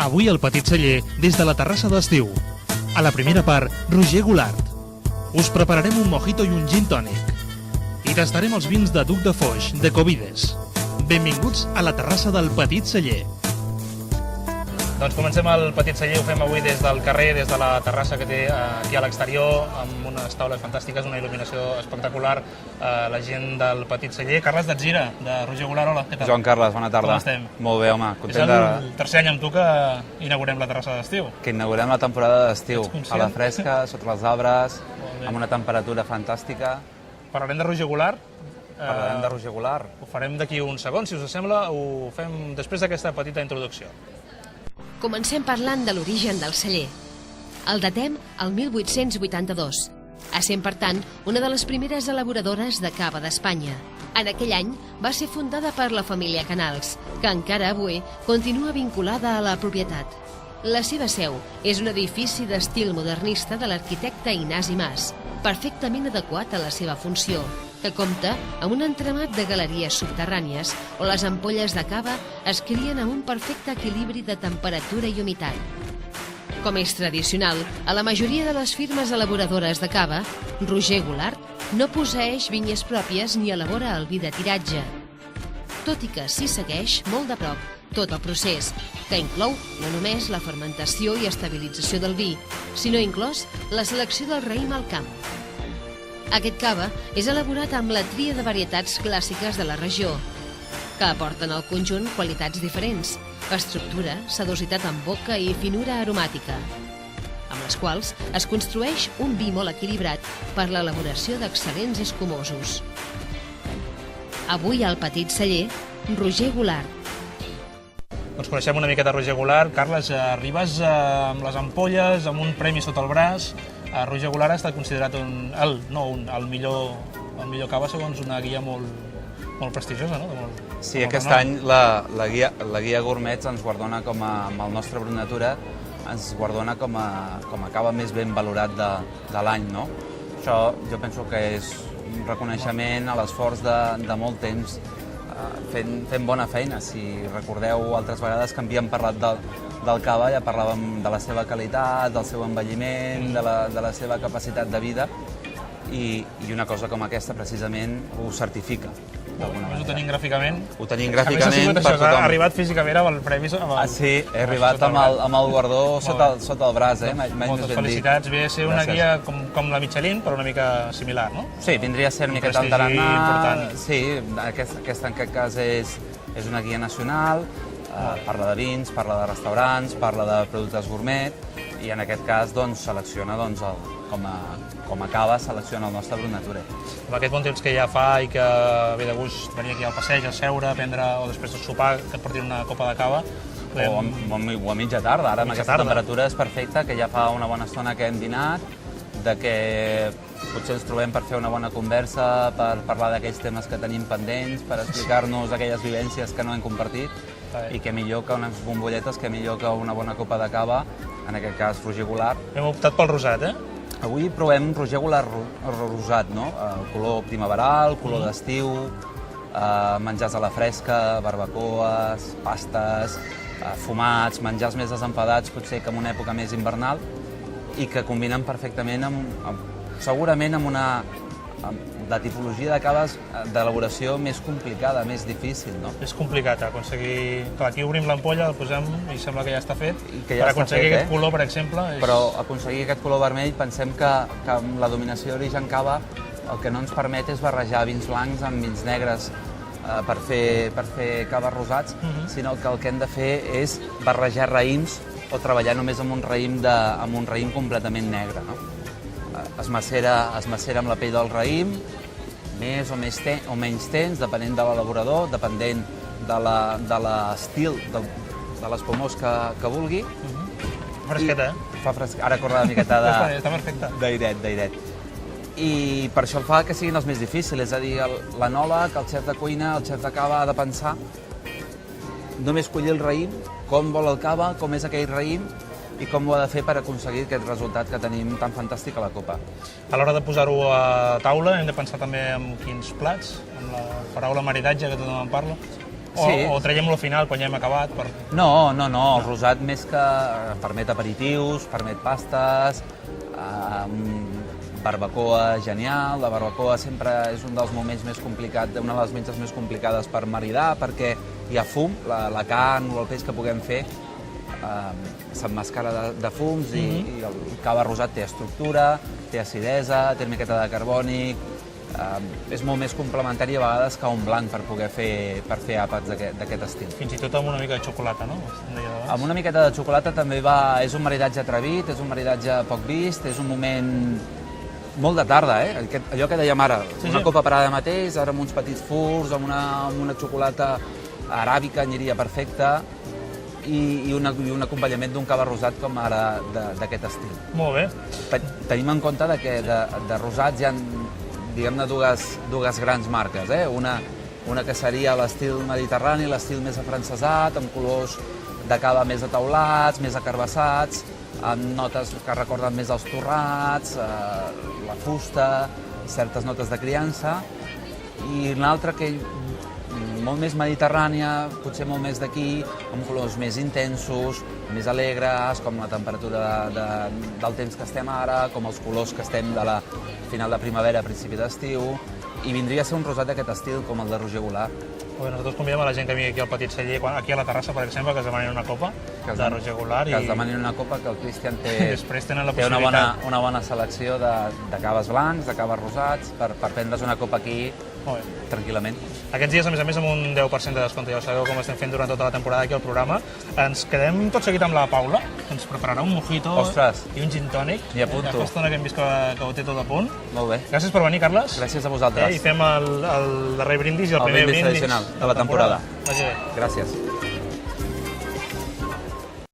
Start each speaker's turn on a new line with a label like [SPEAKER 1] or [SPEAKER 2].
[SPEAKER 1] Avui al Petit Celler, des de la terrassa d'estiu. A la primera part, Roger Goulart. Us prepararem un mojito i un gin tònic. I tastarem els vins de Duc de Foix, de Covides. Benvinguts a la terrassa del Petit Celler.
[SPEAKER 2] Doncs comencem el Petit Celler, ho fem avui des del carrer, des de la terrassa que té aquí a l'exterior, amb unes taules fantàstiques, una il·luminació espectacular, la gent del Petit Celler. Carles d'Atzira, de Roger Goulart, hola, què tal?
[SPEAKER 3] Joan Carles, bona tarda.
[SPEAKER 2] Com estem?
[SPEAKER 3] Molt bé, home,
[SPEAKER 2] És
[SPEAKER 3] content de...
[SPEAKER 2] el tercer any amb tu que inaugurem la terrassa d'estiu.
[SPEAKER 3] Que inaugurem la temporada d'estiu,
[SPEAKER 2] Ets conscient?
[SPEAKER 3] a la fresca, sota les arbres,
[SPEAKER 2] Molt bé.
[SPEAKER 3] amb una temperatura fantàstica.
[SPEAKER 2] Parlarem de Roger Goulart.
[SPEAKER 3] Parlarem de Roger Goulart.
[SPEAKER 2] Ho farem d'aquí uns segons, si us sembla, ho fem després d'aquesta petita introducció.
[SPEAKER 4] Comencem parlant de l'origen del celler. El datem al 1882, essent, per tant, una de les primeres elaboradores de cava d'Espanya. En aquell any va ser fundada per la família Canals, que encara avui continua vinculada a la propietat. La seva seu és un edifici d'estil modernista de l'arquitecte Ignasi Mas, perfectament adequat a la seva funció, que compta amb un entramat de galeries subterrànies on les ampolles de cava es crien amb un perfecte equilibri de temperatura i humitat. Com és tradicional, a la majoria de les firmes elaboradores de cava, Roger Goulart no posseeix vinyes pròpies ni elabora el vi de tiratge, tot i que s'hi segueix molt de prop tot el procés, que inclou no només la fermentació i estabilització del vi, sinó inclòs la selecció del raïm al camp. Aquest cava és elaborat amb la tria de varietats clàssiques de la regió, que aporten al conjunt qualitats diferents, estructura, sedositat en boca i finura aromàtica, amb les quals es construeix un vi molt equilibrat per l'elaboració d'excel·lents escumosos. Avui al Petit Celler, Roger Goulart.
[SPEAKER 2] Doncs coneixem una miqueta Roger Goulart. Carles, arribes amb les ampolles, amb un premi sota el braç. Roger Goulart ha estat considerat el millor cava segons una guia molt prestigiosa, no?
[SPEAKER 3] Sí, aquest any la guia Gourmets ens guardona amb el nostre Brut Natura, ens guardona com a cava més ben valorat de l'any, no? Això jo penso que és un reconeixement a l'esforç de molt temps fent bona feina. Si recordeu altres vegades que havíem parlat del cava, ja parlàvem de la seva qualitat, del seu envelliment, de la seva capacitat de vida, i una cosa com aquesta precisament ho certifica.
[SPEAKER 2] Ho tenim gràficament.
[SPEAKER 3] Ho tenim gràficament per tothom.
[SPEAKER 2] Ha arribat físicament amb el premi.
[SPEAKER 3] Sí, he arribat amb el guardó sota el braç.
[SPEAKER 2] Moltes felicitats. Ve a ser una guia com la Michelin, però una mica similar, no?
[SPEAKER 3] Sí, vindria a ser una miqueta el tarannà. Sí, aquesta en aquest cas és una guia nacional, parla de vins, parla de restaurants, parla de productes gourmet, i en aquest cas selecciona com a cava, selecciona el nostre Brut Natura.
[SPEAKER 2] Amb aquest bon temps que ja fa i que ve de gust venir aquí al passeig, a seure, a prendre, o després de sopar, que et portin una copa de cava.
[SPEAKER 3] O a mitja tarda, ara amb aquesta temperatura és perfecta, que ja fa una bona estona que hem dinat, que potser ens trobem per fer una bona conversa, per parlar d'aquells temes que tenim pendents, per explicar-nos aquelles vivències que no hem compartit, i que millor que unes bombolletes, que millor que una bona copa de cava, en aquest cas Roger Goulart.
[SPEAKER 2] Hem optat pel rosat,
[SPEAKER 3] Avui provem Roger Goulart rosat, no? El color primaveral, color d'estiu, menjars a la fresca, barbacoes, pastes, fumats, menjars més desenfadats, potser que en una època més invernal, i que combinen perfectament segurament amb la tipologia de caves d'elaboració més complicada, més difícil, no?
[SPEAKER 2] És complicat aconseguir... Clar, aquí obrim l'ampolla, el posem i sembla que ja està fet.
[SPEAKER 3] Per
[SPEAKER 2] aconseguir aquest color, per exemple...
[SPEAKER 3] Però aconseguir aquest color vermell, pensem que amb la dominació d'origen cava el que no ens permet és barrejar vins blancs amb vins negres per fer caves rosats, sinó que el que hem de fer és barrejar raïms o treballar només amb un raïm completament negre, no? Es macera amb la pell del raïm, més o menys temps, depenent de l'elaborador, depenent de l'estil de l'espumós que vulgui.
[SPEAKER 2] Fresqueta,
[SPEAKER 3] Fa fresqueta. Ara corre una miqueta
[SPEAKER 2] Està perfecte.
[SPEAKER 3] d'airet. I per això el fa que siguin els més difícils, és a dir, l'enòleg, el xef de cuina, el xef de cava ha de pensar només collir el raïm, com vol el cava, com és aquell raïm, i com ho ha de fer per aconseguir aquest resultat que tenim tan fantàstic a la copa.
[SPEAKER 2] A l'hora de posar-ho a taula hem de pensar també en quins plats, amb la paraula maridatge que tothom en parla. O traiem-lo al final, quan ja hem acabat?
[SPEAKER 3] No, el rosat més que permet aperitius, permet pastes, barbacoa genial. La barbacoa sempre és un dels moments més complicats, una de les menges més complicades per maridar, perquè hi ha fum, la carn o el peix que puguem fer s'emmascara de fums i el cava rosat té estructura, té acidesa, té una miqueta de carbònic, és molt més complementari a vegades que un blanc per poder fer àpats d'aquest estil.
[SPEAKER 2] Fins i tot amb una mica de xocolata, no?
[SPEAKER 3] Amb una miqueta de xocolata també és un maridatge atrevit, és un maridatge poc vist, és un moment molt de tarda, allò que dèiem ara, una copa per ara mateix, ara amb uns petits furs, amb una xocolata aràbica aniria perfecta, i un acompanyament d'un cava rosat com ara d'aquest estil.
[SPEAKER 2] Molt bé.
[SPEAKER 3] Tenim en compte que de rosats hi ha, diguem-ne, dues grans marques. Una que seria l'estil mediterrani, l'estil més afrancesat, amb colors de cava més ataulats, més acarbassats, amb notes que recorden més els torrats, la fusta, certes notes de criança, i una altra que molt més mediterrània, potser molt més d'aquí, amb colors més intensos, més alegres, com la temperatura del temps que estem ara, com els colors que estem de la final de primavera, principi d'estiu, i vindria a ser un rosat d'aquest estil, com el de Roger Goulart.
[SPEAKER 2] Nosaltres convidem a la gent que vingui aquí al Petit Celler, aquí a la terrassa, per exemple, que es demanin una copa de Roger Goulart.
[SPEAKER 3] Que es demanin una copa, que el Cristian té
[SPEAKER 2] una
[SPEAKER 3] bona selecció de caves blancs, de caves rosats, per prendre's una copa aquí tranquil·lament.
[SPEAKER 2] Aquests dies, a més, amb un 10% de descompte, ja ho sabeu com estem fent durant tota la temporada aquí al programa. Ens quedem tot seguit amb la Paula, que ens prepararà un mojito i un gin tònic.
[SPEAKER 3] M'hi apunto.
[SPEAKER 2] Ja fa estona que hem vist que ho té tot a punt.
[SPEAKER 3] Molt bé.
[SPEAKER 2] Gràcies per venir, Carles.
[SPEAKER 3] Gràcies a vosaltres.
[SPEAKER 2] I fem el darrer brindis i el primer brindis
[SPEAKER 3] tradicional de la temporada.
[SPEAKER 2] Vagi bé.
[SPEAKER 3] Gràcies.